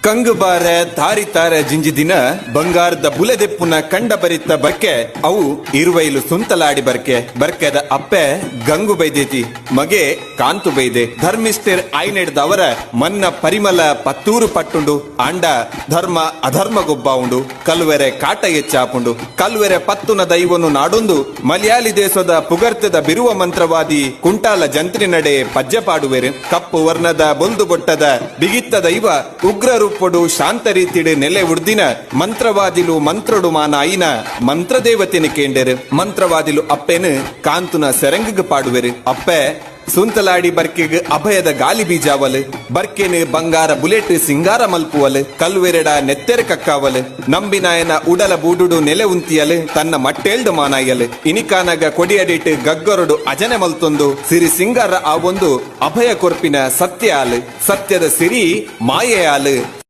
ಕಂಗು ಬಾರ ತಾರಿತಾರ ಜಿಂಜಿದಿನ ಬಂಗಾರದ ಬುಲೆದೆಪ್ಪುನ ಕಂಡ ಬರಿತ ಬರ್ಕೆ ಅವು ಇರುವೈಲು ಸುಂತಲಾಡಿ ಬರ್ಕೆದ ಅಪ್ಪೆ ಗಂಗು ಬೈದೇತಿ ಮಗೆ ಕಾಂತು ಬೈದೆ ಧರ್ಮಿಷ್ಠರ್ ಆಯ್ನೆಡ್ದವರ ಮನ್ನ ಪರಿಮಳ ಪತ್ತೂರು ಪಟ್ಟುಂಡು ಅಂಡ ಧರ್ಮ ಅಧರ್ಮ ಗೊಬ್ಬ ಉಂಡು ಕಲ್ವೆರೆ ಕಾಟ ಎಚ್ಚಾಪುಂಡು ಕಲ್ವೆರೆ ಪತ್ತುನ ದೈವನು ನಾಡೊಂದು ಮಲಯಾಳಿ ದೇಶದ ಪುಗರ್ತೆದ ಬಿರುವ ಮಂತ್ರವಾದಿ ಕುಂಟಾಲ ಜಂತ್ರಿ ನಡೆ ಪಜ್ಜೆ ಪಾಡುವೆರು ಕಪ್ಪು ವರ್ಣದ ಬೊಂದು ಬೊಟ್ಟದ ಬಿಗಿತ್ತ ದೈವ ಉಗ್ರ ರೂಪಡು ಶಾಂತ ರೀತಿಡ್ ನೆಲೆ ಉಡ್ದಿನ ಮಂತ್ರವಾದಿಲು ಮಂತ್ರಡು ಮಾನ ಐನ ಮಂತ್ರ ದೇವತೆನ ಕೇಂಡೆರು ಮಂತ್ರವಾದಿಲು ಅಪ್ಪೆನು ಕಾಂತುನ ಸೆರಂಗಿಗೆ ಪಾಡುವೆರು ಅಪ್ಪೆ ಸುಂತಲಾಡಿ ಬರ್ಕೆಗ್ ಅಭಯದ ಗಾಲಿ ಬೀಜಾವಲ್ ಬರ್ಕೆನ್ ಬಂಗಾರ ಬುಲೆಟ್ ಸಿಂಗಾರ ಮಲ್ಪುವಲ್ ಕಲ್ವೆರೆಡ ನೆತ್ತೆರ ಕಕ್ಕಾವಲ್ ನಂಬಿನಾಯನ ಉಡಲ ಬೂಡುಡು ನೆಲೆ ಉಂತಿಯಲ್ ತನ್ನ ಮಟ್ಟೇಳ್ದು ಮಾನಾಯಲ್ ಇನಿಕಾನಗ ಕೊಡಿಯಡಿಟ್ ಗಗ್ಗರಡು ಅಜನೆ ಮಲ್ತೊಂದು ಸಿರಿ ಸಿಂಗಾರ ಆ ಒಂದು ಅಭಯ ಕೊರ್ಪಿನ ಸತ್ಯ ಆಲ್ ಸತ್ಯದ ಸಿರಿ ಮಾಯೆ ಆಲ್